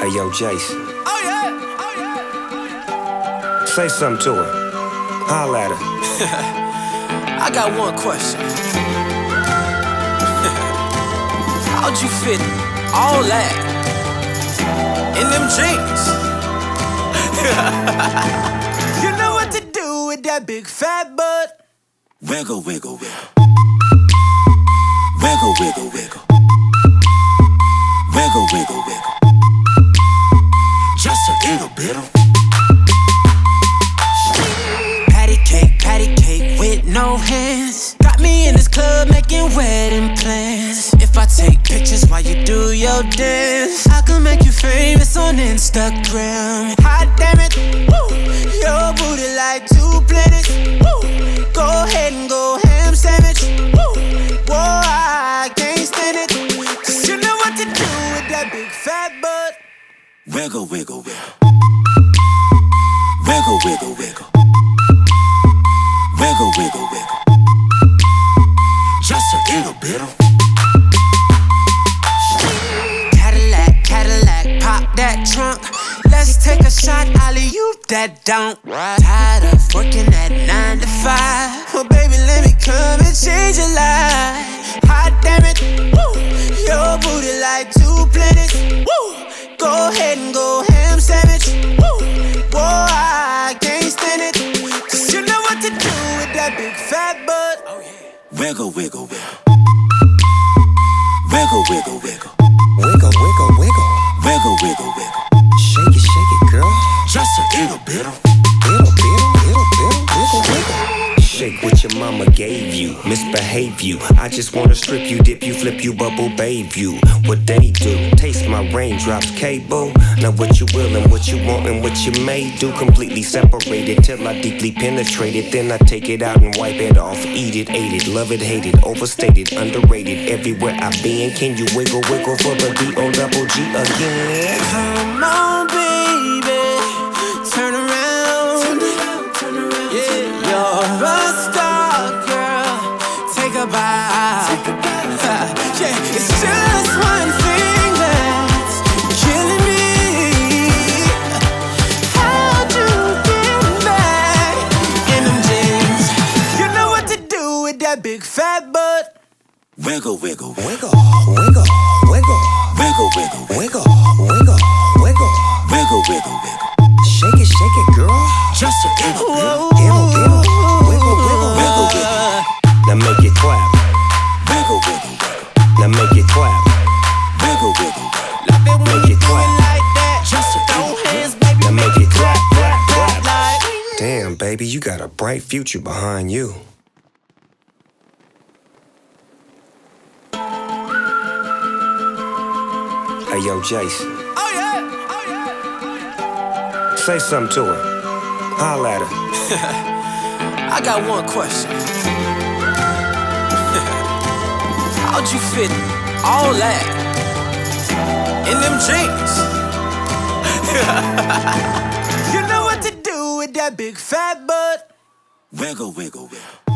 Hey, yo, Jason. Oh yeah, oh yeah, oh yeah. Say something to her. Holla at her. I got one question. How'd you fit all that in them jeans? You know what to do with that big fat butt. Wiggle, wiggle, wiggle. Wiggle, wiggle, wiggle. Wiggle, wiggle, wiggle. Just a little bit of Patty cake with no hands. Got me in this club making wedding plans. If I take pictures while you do your dance, I can make you famous on Instagram. Hot damn it, woo. Your booty like 2 planets, woo. Go ahead and go ham sandwich, woo. Whoa, I can't stand it, 'cause you know what to do with that big fat butt. wiggle, wiggle, wiggle. Wiggle, wiggle, wiggle. Wiggle, wiggle, wiggle. Just a little bit of Cadillac, pop that trunk. Let's take a shot, alley-oop that don't. Tired of working at 9 to 5. Well, baby, let me come and change your life. Hot damn it, woo. Your booty like 2 planets, woo. Go ahead and go ham sandwich, woo. Whoa, I can't stand it, 'cause you know what to do with that big fat butt. Oh yeah. wiggle, wiggle, wiggle. Wiggle, wiggle, wiggle. Wiggle, wiggle, wiggle. Wiggle, wiggle, wiggle. Shake it, girl. Just a little bit of Wiggle, wiggle. Shake what your mama gave you, misbehave you. I just wanna strip you, dip you, flip you, bubble babe you. What they do, taste my raindrops, cable. Now what you will and what you want and what you may do. Completely separated till I deeply penetrate it. Then I take it out and wipe it off. Eat it, ate it, love it, hate it. Overstated, underrated. Everywhere I've been, can you wiggle, wiggle for the D-O-double-G again? Come on, baby, turn around. Yeah, you're a star, girl. Take a bow. Yeah, it's just one thing that's killing me. How'd you get back in them jeans? You know what to do with that big fat butt. wiggle, wiggle, Wiggle, wiggle, wiggle. wiggle, wiggle, Wiggle, wiggle, wiggle. wiggle, wiggle, wiggle. Shake it, girl. Just a little bit of Wiggle, wiggle, wiggle. wiggle, wiggle. Now make it clap. Wiggle, wiggle, wiggle. Now make it clap. Wiggle, wiggle, wiggle. Love it when Make you it do clap. it like that. Just a Throw little hands, baby. Now make it clap, clap, clap. Like. Damn, baby, you got a bright future behind you. Hey, yo, Jason. Oh yeah, oh yeah, oh yeah. Say something to her. Holla at her. I got one question. How'd you fit all that in them jeans? You know what to do with that big fat butt. Wiggle, wiggle, wiggle.